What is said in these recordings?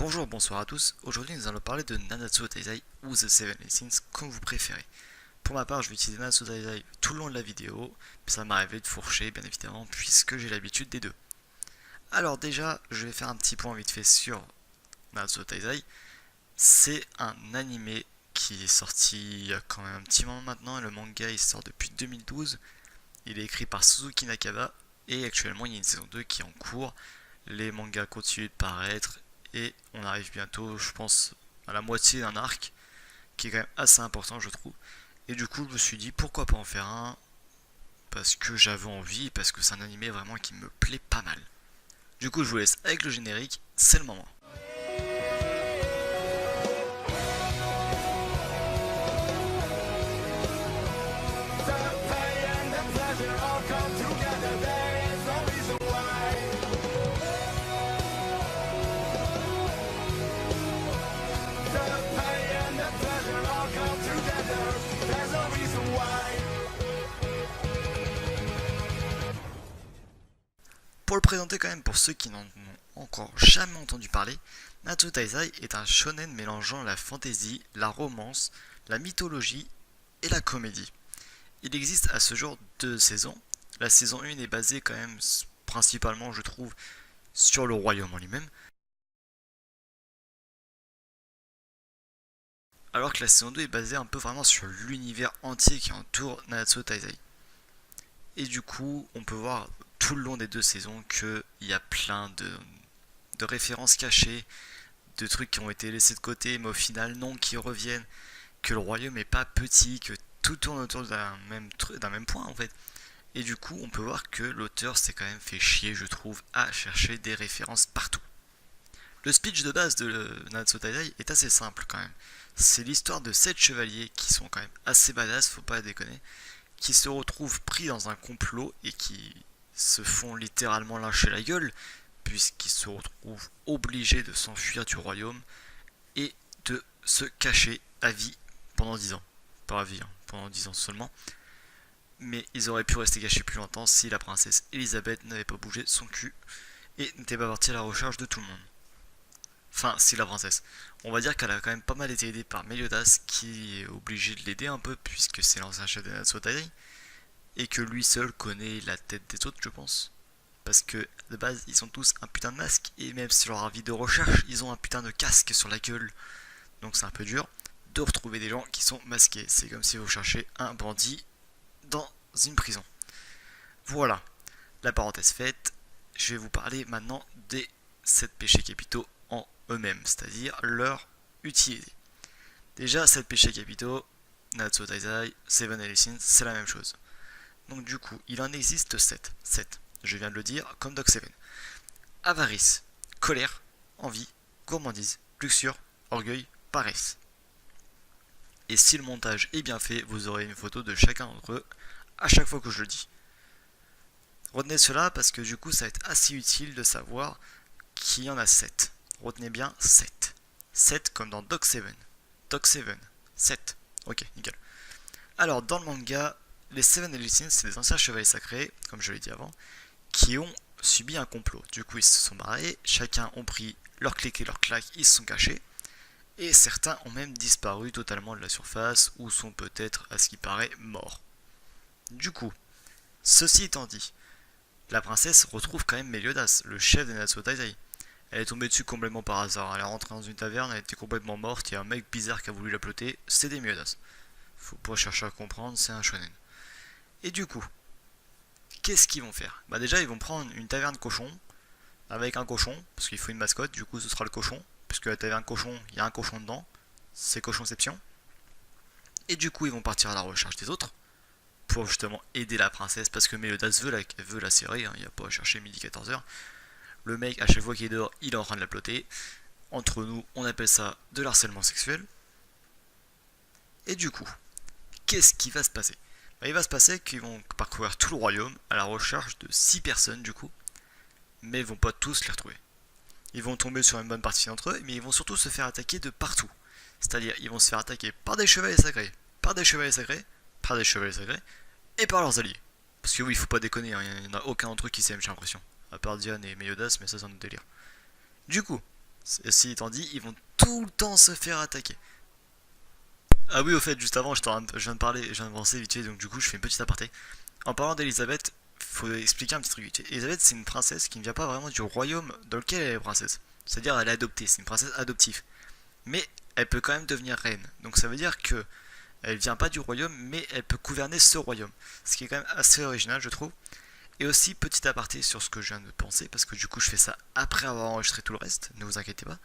Bonjour, bonsoir à tous. Aujourd'hui, nous allons parler de Nanatsu Taizai ou The Seven Lessons, comme vous préférez. Pour ma part, je vais utiliser Nanatsu Taizai tout le long de la vidéo, mais ça m'est arrivé de fourcher, bien évidemment, puisque j'ai l'habitude des deux. Alors déjà, je vais faire un petit point vite fait sur Nanatsu Taizai. C'est un animé qui est sorti il y a quand même un petit moment maintenant, et le manga il sort depuis 2012. Il est écrit par Suzuki Nakaba, et actuellement il y a une saison 2 qui est en cours. Les mangas continuent de paraître, et on arrive bientôt, je pense, à la moitié d'un arc, qui est quand même assez important, je trouve. Et du coup, je me suis dit, pourquoi pas en faire un, parce que j'avais envie, parce que c'est un animé vraiment qui me plaît pas mal. Du coup, je vous laisse avec le générique, c'est le moment. Pour le présenter quand même pour ceux qui n'en ont encore jamais entendu parler, Nanatsu Taizai est un shonen mélangeant la fantasy, la romance, la mythologie et la comédie. Il existe à ce jour deux saisons. La saison 1 est basée quand même principalement, je trouve, sur le royaume en lui-même, alors que la saison 2 est basée un peu vraiment sur l'univers entier qui entoure Nanatsu Taizai. Et du coup, on peut voir tout le long des deux saisons qu'il y a plein de références cachées, de trucs qui ont été laissés de côté, mais au final non, qui reviennent, que le royaume est pas petit, que tout tourne autour d'un même point en fait. Et du coup, on peut voir que l'auteur s'est quand même fait chier, je trouve, à chercher des références partout. Le speech de base de Nanatsu Taizai est assez simple quand même. C'est l'histoire de 7 chevaliers qui sont quand même assez badass, faut pas déconner, qui se retrouvent pris dans un complot et qui se font littéralement lyncher la gueule, puisqu'ils se retrouvent obligés de s'enfuir du royaume et de se cacher à vie pendant 10 ans. Pas à vie, hein, pendant 10 ans seulement. Mais ils auraient pu rester cachés plus longtemps si la princesse Elisabeth n'avait pas bougé son cul et n'était pas partie à la recherche de tout le monde. Enfin, si la princesse. On va dire qu'elle a quand même pas mal été aidée par Meliodas qui est obligé de l'aider un peu puisque c'est l'ancien chef de Natsuo Taizai et que lui seul connaît la tête des autres, je pense. Parce que de base, ils ont tous un putain de masque et même si leur avis de recherche, ils ont un putain de casque sur la gueule. Donc c'est un peu dur de retrouver des gens qui sont masqués. C'est comme si vous cherchez un bandit dans une prison. Voilà, la parenthèse faite. Je vais vous parler maintenant des 7 péchés capitaux en eux-mêmes, c'est-à-dire leur utilité. Déjà, 7 péchés capitaux, Natsuo Taizai, Seven Lessons, c'est la même chose. Donc du coup, il en existe 7. 7, je viens de le dire, comme Doc Seven. Avarice, colère, envie, gourmandise, luxure, orgueil, paresse. Et si le montage est bien fait, vous aurez une photo de chacun d'entre eux à chaque fois que je le dis. Retenez cela parce que du coup, ça va être assez utile de savoir qu'il y en a 7. Retenez bien 7. 7 comme dans Doc Seven. Doc Seven. 7. Ok, nickel. Alors, dans le manga, les Seven Lessons, c'est des anciens chevaliers sacrés, comme je l'ai dit avant, qui ont subi un complot. Du coup, ils se sont barrés, chacun ont pris leur clic et leur claque, ils se sont cachés, et certains ont même disparu totalement de la surface, ou sont peut-être, à ce qui paraît, morts. Du coup, ceci étant dit, la princesse retrouve quand même Meliodas, le chef des Natsuo Taizai. Elle est tombée dessus complètement par hasard. Elle est rentrée dans une taverne, elle était complètement morte. Il y a un mec bizarre qui a voulu la ploter. C'est des Meliodas. Faut pas chercher à comprendre, c'est un shonen. Et du coup, qu'est-ce qu'ils vont faire? Bah déjà, ils vont prendre une taverne cochon avec un cochon, parce qu'il faut une mascotte. Du coup, ce sera le cochon, puisque la taverne cochon, il y a un cochon dedans. C'est cochonception. Et du coup, ils vont partir à la recherche des autres pour justement aider la princesse, parce que Meliodas veut la serrer. Hein, il n'y a pas à chercher midi 14h. Le mec, à chaque fois qu'il est dehors, il est en train de la ploter. Entre nous, on appelle ça de l'harcèlement sexuel. Et du coup, qu'est-ce qui va se passer? Bah, il va se passer qu'ils vont parcourir tout le royaume à la recherche de 6 personnes du coup, mais ils vont pas tous les retrouver. Ils vont tomber sur une bonne partie d'entre eux, mais ils vont surtout se faire attaquer de partout. C'est-à-dire, ils vont se faire attaquer par des chevaliers sacrés, par des chevaliers sacrés, par des chevaliers sacrés, et par leurs alliés. Parce que oui, il faut pas déconner, il n'y en a aucun d'entre eux qui s'aime, j'ai l'impression. À part Diane et Meliodas, mais ça c'est un autre délire. Du coup, Ceci étant dit, ils vont tout le temps se faire attaquer. Ah oui, au fait, juste avant, je viens de parler, je viens de penser vite fait, donc du coup, je fais une petite aparté. En parlant d'Elisabeth, faut expliquer un petit truc. Elisabeth, c'est une princesse qui ne vient pas vraiment du royaume dans lequel elle est princesse. C'est-à-dire, elle est adoptée, c'est une princesse adoptive. Mais elle peut quand même devenir reine. Donc ça veut dire que elle vient pas du royaume, mais elle peut gouverner ce royaume. Ce qui est quand même assez original, je trouve. Et aussi, petit aparté sur ce que je viens de penser, parce que du coup, je fais ça après avoir enregistré tout le reste, ne vous inquiétez pas.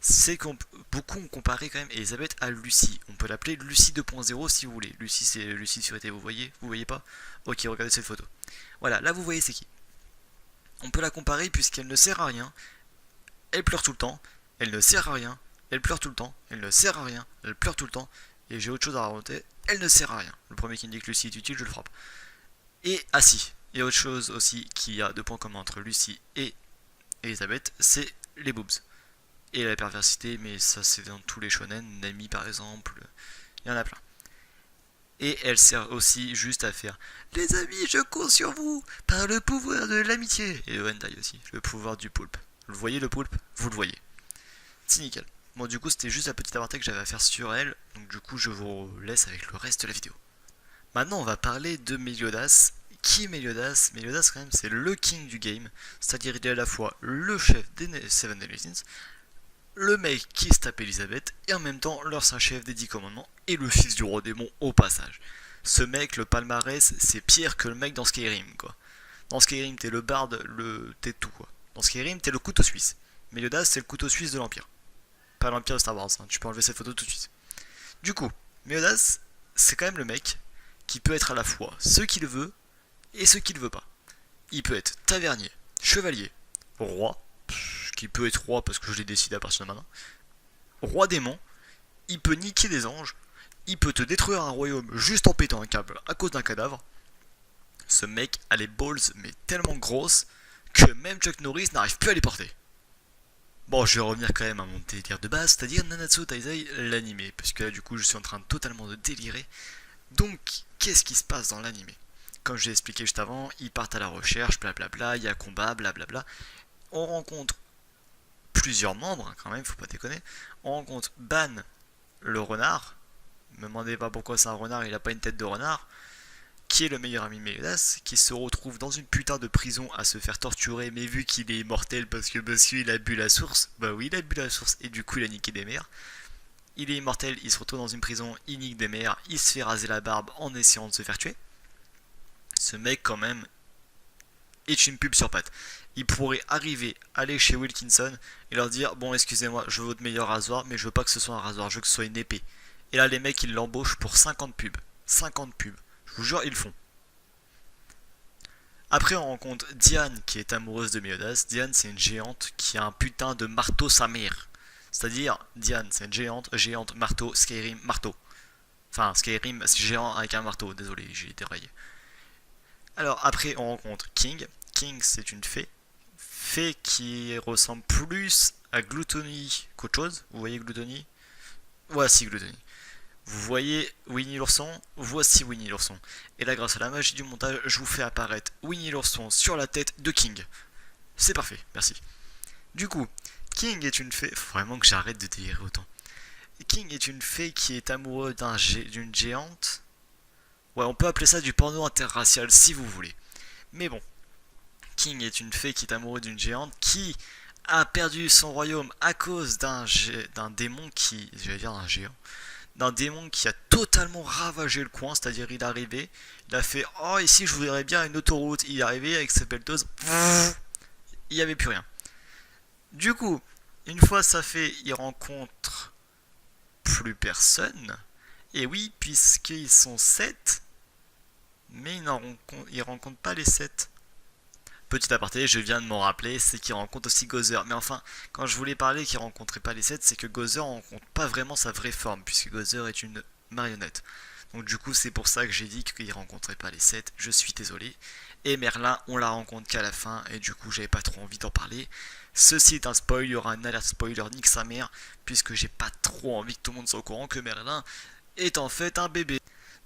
C'est qu'on beaucoup ont comparé quand même Elisabeth à Lucie. On peut l'appeler Lucie 2.0 si vous voulez. Lucie, c'est Lucie sur été, vous voyez? Vous voyez pas? Ok, regardez cette photo. Voilà, là vous voyez c'est qui. On peut la comparer puisqu'elle ne sert à rien. Elle pleure tout le temps. Elle ne sert à rien. Elle pleure tout le temps. Elle ne sert à rien. Elle pleure tout le temps. Et j'ai autre chose à raconter. Elle ne sert à rien. Le premier qui me dit que Lucie est utile, je le frappe. Et ah si, il y a autre chose aussi qui a deux points communs entre Lucie et Elisabeth, c'est les boobs. Et la perversité, mais ça c'est dans tous les shonen, Nami par exemple, il y en a plein. Et elle sert aussi juste à faire les amis, je compte sur vous par le pouvoir de l'amitié. Et le hentai aussi, le pouvoir du poulpe. Vous le voyez le poulpe? Vous le voyez. C'est nickel. Bon, du coup, c'était juste la petite aparté que j'avais à faire sur elle. Donc, du coup, je vous laisse avec le reste de la vidéo. Maintenant, on va parler de Meliodas. Qui est Meliodas? Meliodas, quand même, c'est le king du game. C'est-à-dire, il est à la fois le chef des Seven Deadly Sins, le mec qui se tape Elisabeth, et en même temps, leur saint chef des 10 commandements, et le fils du roi démon au passage. Ce mec, le palmarès, c'est pire que le mec dans Skyrim, quoi. Dans Skyrim, t'es le barde, t'es tout, quoi. Dans Skyrim, t'es le couteau suisse. Meliodas, c'est le couteau suisse de l'Empire. Pas l'Empire de Star Wars, hein. Tu peux enlever cette photo tout de suite. Du coup, Meliodas, c'est quand même le mec qui peut être à la fois ce qu'il veut et ce qu'il veut pas. Il peut être tavernier, chevalier, roi, qui peut être roi parce que je l'ai décidé à partir de maintenant, roi démon, il peut niquer des anges, il peut te détruire un royaume juste en pétant un câble à cause d'un cadavre. Ce mec a les balls mais tellement grosses que même Chuck Norris n'arrive plus à les porter. Bon, je vais revenir quand même à mon délire de base, c'est-à-dire Nanatsu Taizai l'animé, parce que là du coup je suis en train de totalement de délirer. Donc, qu'est-ce qui se passe dans l'animé? Comme je l'ai expliqué juste avant, ils partent à la recherche, blablabla, il y a combat, blablabla. On rencontre plusieurs membres, quand même, faut pas déconner. On rencontre Ban, le renard. Me demandez pas pourquoi c'est un renard, il a pas une tête de renard. Qui est le meilleur ami de Meliodas, qui se retrouve dans une putain de prison à se faire torturer, mais vu qu'il est immortel parce que monsieur il a bu la source, bah oui il a bu la source et du coup il a niqué des mères. Il est immortel, il se retrouve dans une prison, il nique des mères, il se fait raser la barbe en essayant de se faire tuer. Ce mec quand même est une pub sur pattes. Il pourrait arriver, aller chez Wilkinson et leur dire bon excusez-moi, je veux votre meilleur rasoir, mais je veux pas que ce soit un rasoir, je veux que ce soit une épée. Et là les mecs ils l'embauchent pour 50 pubs. 50 pubs. Je vous jure, ils le font. Après, on rencontre Diane qui est amoureuse de Meliodas. Diane, c'est une géante qui a un putain de marteau sa mère. C'est-à-dire, Diane, c'est une géante, marteau, Skyrim, marteau. Enfin, Skyrim, c'est géant avec un marteau, désolé, j'ai déraillé. Alors, après, on rencontre King. King, c'est une fée. Fée qui ressemble plus à Gluttony qu'autre chose. Vous voyez Gluttony? Voici Gluttony. Vous voyez Winnie l'ourson? Voici Winnie l'ourson. Et là, grâce à la magie du montage, je vous fais apparaître Winnie l'ourson sur la tête de King. C'est parfait, merci. Du coup, King est une fée... Faut vraiment que j'arrête de délirer autant. King est une fée qui est amoureuse d'une géante. Ouais, on peut appeler ça du porno interracial si vous voulez. Mais bon, King est une fée qui est amoureuse d'une géante qui a perdu son royaume à cause d'un démon qui... J'allais dire un géant. D'un démon qui a totalement ravagé le coin, c'est-à-dire il est arrivé, il a fait oh ici je voudrais bien une autoroute, il est arrivé avec sa pelleteuse, il n'y avait plus rien. Du coup, une fois ça fait, il rencontre plus personne, et oui, puisqu'ils sont 7, mais il rencontre pas les 7. Petit aparté, je viens de m'en rappeler, c'est qu'il rencontre aussi Gozer. Mais enfin, quand je voulais parler qu'il rencontrait pas les 7, c'est que Gozer rencontre pas vraiment sa vraie forme, puisque Gozer est une marionnette. Donc du coup, c'est pour ça que j'ai dit qu'il rencontrait pas les 7, je suis désolé. Et Merlin, on la rencontre qu'à la fin, et du coup, j'avais pas trop envie d'en parler. Ceci est un spoil, il y aura un alert spoiler, nique sa mère, puisque j'ai pas trop envie que tout le monde soit au courant que Merlin est en fait un bébé.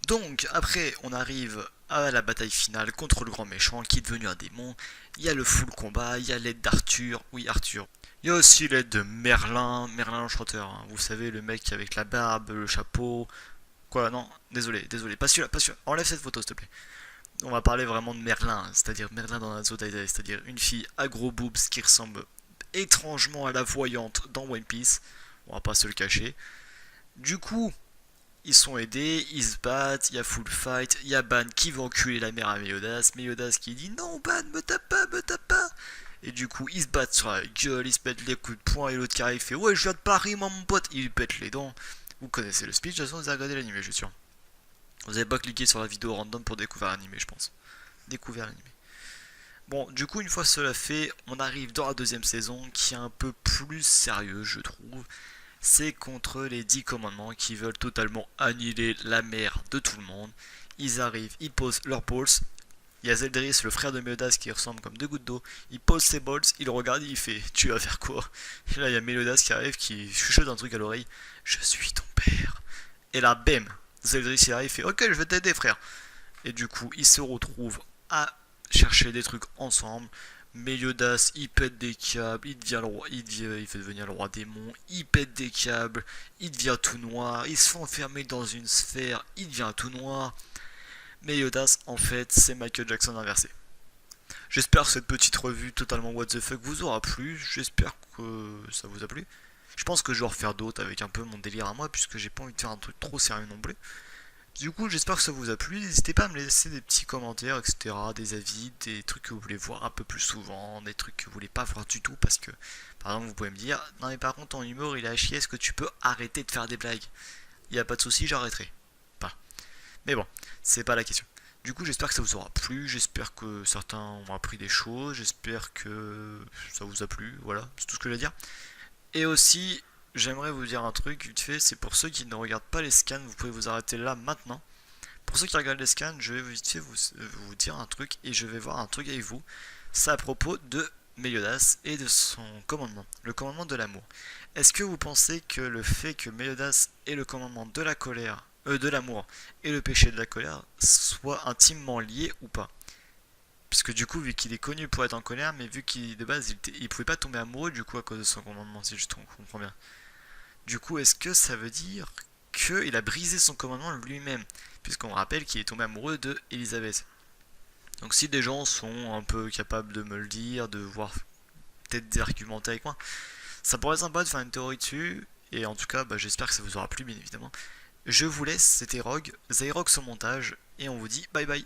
Donc, après, on arrive à la bataille finale contre le grand méchant qui est devenu un démon. Il y a le full combat, il y a l'aide d'Arthur, oui Arthur. Il y a aussi l'aide de Merlin, Merlin l'Enchanteur, hein. Vous savez, le mec avec la barbe, le chapeau. Quoi, non, désolé, pas celui-là, pas celui-là. Enlève cette photo, s'il te plaît. On va parler vraiment de Merlin, c'est-à-dire Merlin dans Naruto Taizai, c'est-à-dire une fille à gros boobs qui ressemble étrangement à la voyante dans One Piece. On va pas se le cacher. Du coup, ils sont aidés, ils se battent, il y a full fight, il y a Ban qui veut enculer la mère à Meliodas, Meliodas qui dit non Ban, me tape pas, me tape pas. Et du coup, ils se battent sur la gueule, ils se pètent les coups de poing, et l'autre qui arrive fait ouais, je viens de Paris, moi mon pote, il lui pète les dents. Vous connaissez le speech, de toute façon, vous avez regardé l'anime, je suis sûr. Vous avez pas cliqué sur la vidéo random pour découvrir l'anime, je pense. Découvrir l'anime. Bon, du coup, une fois cela fait, on arrive dans la deuxième saison qui est un peu plus sérieux, je trouve. C'est contre les 10 commandements qui veulent totalement annihiler la mère de tout le monde. Ils arrivent, ils posent leurs balls. Il y a Zeldris, le frère de Meliodas, qui ressemble comme deux gouttes d'eau. Il pose ses balls, il le regarde et il fait tu vas faire quoi? Et là, il y a Meliodas qui arrive, qui chuchote un truc à l'oreille je suis ton père. Et là, bam, Zeldris il arrive, il fait ok, je vais t'aider, frère. Et du coup, ils se retrouvent à chercher des trucs ensemble. Meliodas, il pète des câbles, il devient le roi, il fait devenir le roi démon, il pète des câbles, il devient tout noir, il se fait enfermer dans une sphère, il devient tout noir. Meliodas, en fait, c'est Michael Jackson inversé. J'espère que cette petite revue totalement what the fuck vous aura plu, j'espère que ça vous a plu. Je pense que je vais en refaire d'autres avec un peu mon délire à moi, puisque j'ai pas envie de faire un truc trop sérieux non plus. Du coup, j'espère que ça vous a plu. N'hésitez pas à me laisser des petits commentaires, etc., des avis, des trucs que vous voulez voir un peu plus souvent, des trucs que vous voulez pas voir du tout, parce que, par exemple, vous pouvez me dire, non mais par contre, ton humour, il est à chier, est-ce que tu peux arrêter de faire des blagues? Il n'y a pas de souci, j'arrêterai. Pas. Mais bon, c'est pas la question. Du coup, j'espère que ça vous aura plu, j'espère que certains ont appris des choses, j'espère que ça vous a plu, voilà, c'est tout ce que je vais dire. Et aussi, j'aimerais vous dire un truc vite fait, c'est pour ceux qui ne regardent pas les scans, vous pouvez vous arrêter là maintenant. Pour ceux qui regardent les scans, je vais vite fait vous dire un truc et je vais voir un truc avec vous. C'est à propos de Meliodas et de son commandement, le commandement de l'amour. Est-ce que vous pensez que le fait que Meliodas ait le commandement de la colère, de l'amour et le péché de la colère soient intimement liés ou pas? Parce que du coup, vu qu'il est connu pour être en colère, mais vu qu'il de base il pouvait pas tomber amoureux du coup à cause de son commandement, si je comprends bien. Du coup, est-ce que ça veut dire qu'il a brisé son commandement lui-même? Puisqu'on rappelle qu'il est tombé amoureux de Elisabeth. Donc si des gens sont un peu capables de me le dire, de voir peut-être d'argumenter avec moi, ça pourrait être sympa de faire une théorie dessus. Et en tout cas, bah, j'espère que ça vous aura plu, bien évidemment. Je vous laisse, c'était Rogue, Zyrox au montage, et on vous dit bye bye.